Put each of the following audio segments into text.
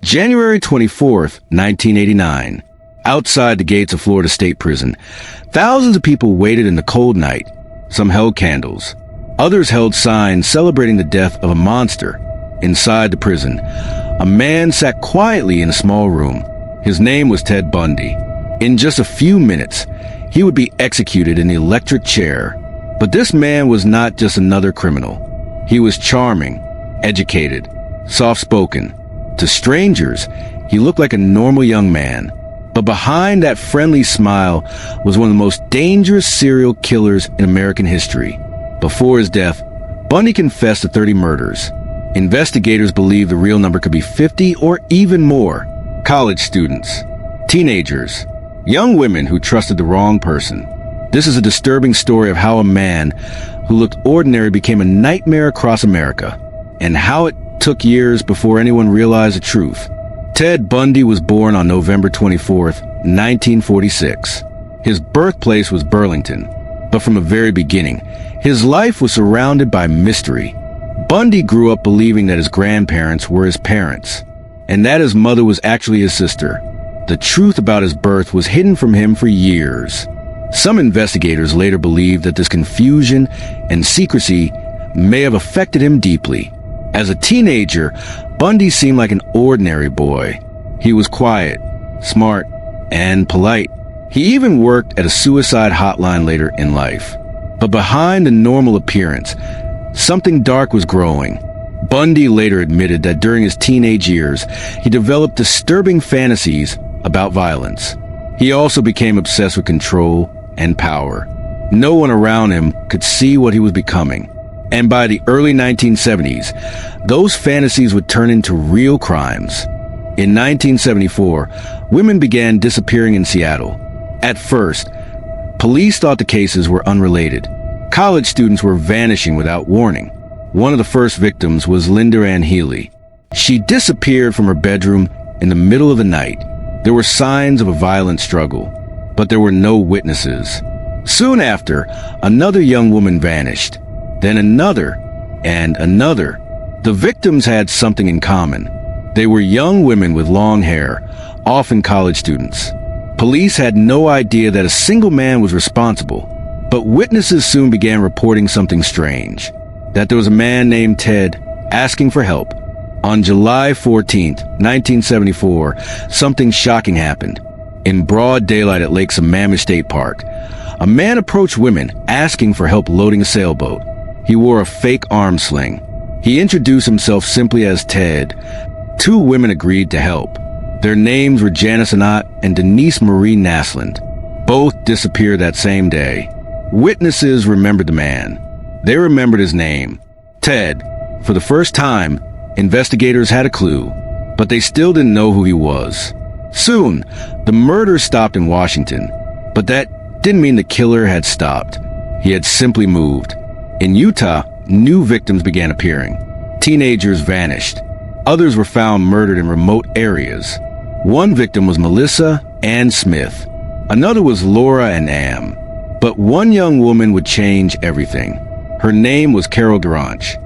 January 24th, 1989. Outside the gates of Florida State Prison, thousands of people waited in the cold night. Some held candles. Others held signs celebrating the death of a monster. Inside the prison, a man sat quietly in a small room. His name was Ted Bundy. In just a few minutes, he would be executed in the electric chair. But this man was not just another criminal. He was charming, educated, soft-spoken. To strangers, he looked like a normal young man. But behind that friendly smile was one of the most dangerous serial killers in American history. Before his death, Bundy confessed to 30 murders. Investigators believe the real number could be 50 or even more. College students, teenagers, young women who trusted the wrong person. This is a disturbing story of how a man who looked ordinary became a nightmare across America, and how it took years before anyone realized the truth. Ted Bundy was born on November 24th, 1946. His birthplace was Burlington, but from the very beginning, his life was surrounded by mystery. Bundy grew up believing that his grandparents were his parents, and that his mother was actually his sister. The truth about his birth was hidden from him for years. Some investigators later believed that this confusion and secrecy may have affected him deeply. As a teenager, Bundy seemed like an ordinary boy. He was quiet, smart, and polite. He even worked at a suicide hotline later in life. But behind the normal appearance, something dark was growing. Bundy later admitted that during his teenage years, he developed disturbing fantasies about violence. He also became obsessed with control and power. No one around him could see what he was becoming. And by the early 1970s, those fantasies would turn into real crimes. In 1974, women began disappearing in Seattle. At first, police thought the cases were unrelated. College students were vanishing without warning. One of the first victims was Linda Ann Healy. She disappeared from her bedroom in the middle of the night. There were signs of a violent struggle, but there were no witnesses. Soon after, another young woman vanished. Then another, and another. The victims had something in common. They were young women with long hair, often college students. Police had no idea that a single man was responsible, but witnesses soon began reporting something strange. That there was a man named Ted asking for help. On July 14th, 1974, something shocking happened. In broad daylight at Lake Sammamish State Park, a man approached women asking for help loading a sailboat. He wore a fake arm sling. He introduced himself simply as Ted. Two women agreed to help. Their names were Janice Annott and Denise Marie Naslund. Both disappeared that same day. Witnesses remembered the man. They remembered his name, Ted. For the first time, investigators had a clue, but they still didn't know who he was. Soon, the murder stopped in Washington, but that didn't mean the killer had stopped. He had simply moved. In Utah, new victims began appearing. Teenagers vanished. Others were found murdered in remote areas. One victim was Melissa Ann Smith. Another was Laura and Am. But one young woman would change everything. Her name was Carol Duranch.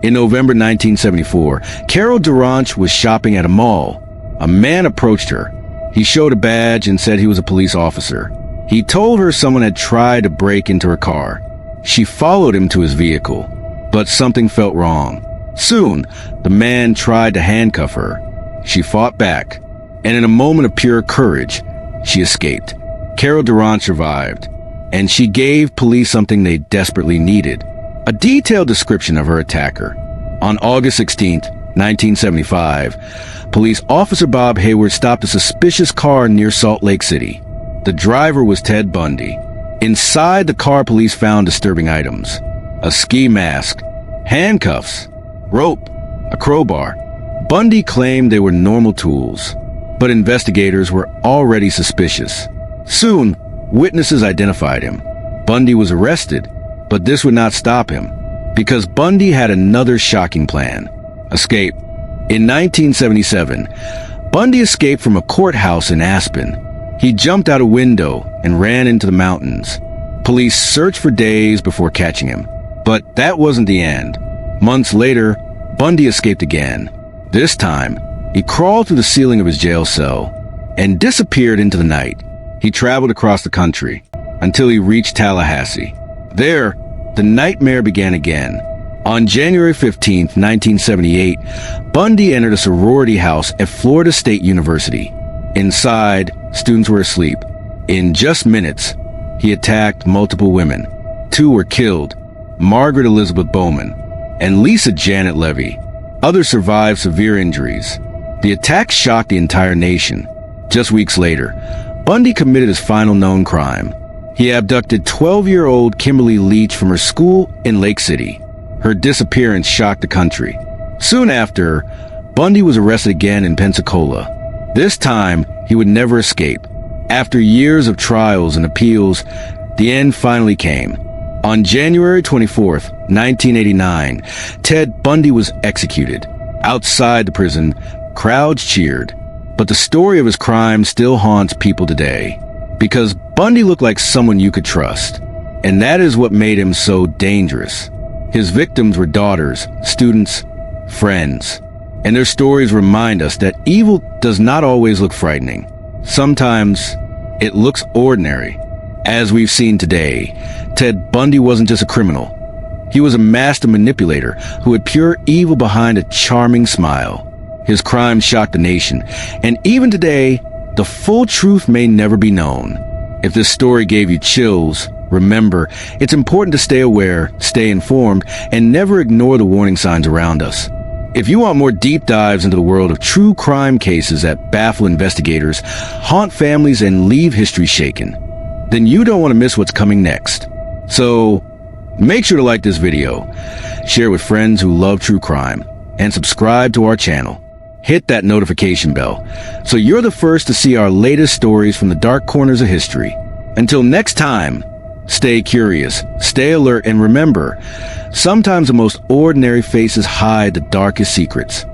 In November 1974, Carol Duranch was shopping at a mall. A man approached her. He showed a badge and said he was a police officer. He told her someone had tried to break into her car. She followed him to his vehicle, but something felt wrong. Soon, the man tried to handcuff her. She fought back, and in a moment of pure courage, she escaped. Carol Duranch survived, and she gave police something they desperately needed: a detailed description of her attacker. On August 16, 1975, police officer Bob Hayward stopped a suspicious car near Salt Lake City. The driver was Ted Bundy. Inside the car, police found disturbing items: a ski mask, handcuffs, rope, a crowbar. Bundy claimed they were normal tools, but investigators were already suspicious. Soon, witnesses identified him. Bundy was arrested, but this would not stop him, because Bundy had another shocking plan: escape. In 1977, Bundy escaped from a courthouse in Aspen. He jumped out a window and ran into the mountains. Police searched for days before catching him, but that wasn't the end. Months later, Bundy escaped again. This time, He crawled through the ceiling of his jail cell and disappeared into the night. He traveled across the country until he reached Tallahassee. There, the nightmare began again. On January 15, 1978, Bundy entered a sorority house at Florida State University. Inside, students were asleep. In just minutes, he attacked multiple women. 2 were killed, Margaret Elizabeth Bowman and Lisa Janet Levy. Others survived severe injuries. The attack shocked the entire nation. Just weeks later, Bundy committed his final known crime. He abducted 12-year-old Kimberly Leach from her school in Lake City. Her disappearance shocked the country. Soon after, Bundy was arrested again in Pensacola. This time, he would never escape. After years of trials and appeals, the end finally came. On January 24, 1989, Ted Bundy was executed. Outside the prison, crowds cheered. But the story of his crime still haunts people today. Because Bundy looked like someone you could trust. And that is what made him so dangerous. His victims were daughters, students, friends. And their stories remind us that evil does not always look frightening. Sometimes it looks ordinary. As we've seen today, Ted Bundy wasn't just a criminal. He was a master manipulator who had pure evil behind a charming smile. His crimes shocked the nation, and even today, the full truth may never be known. If this story gave you chills, remember, it's important to stay aware, stay informed, and never ignore the warning signs around us. If you want more deep dives into the world of true crime cases that baffle investigators, haunt families, and leave history shaken, then you don't want to miss what's coming next. So, make sure to like this video, share with friends who love true crime, and subscribe to our channel. Hit that notification bell so you're the first to see our latest stories from the dark corners of history. Until next time, stay curious, stay alert, and remember, sometimes the most ordinary faces hide the darkest secrets.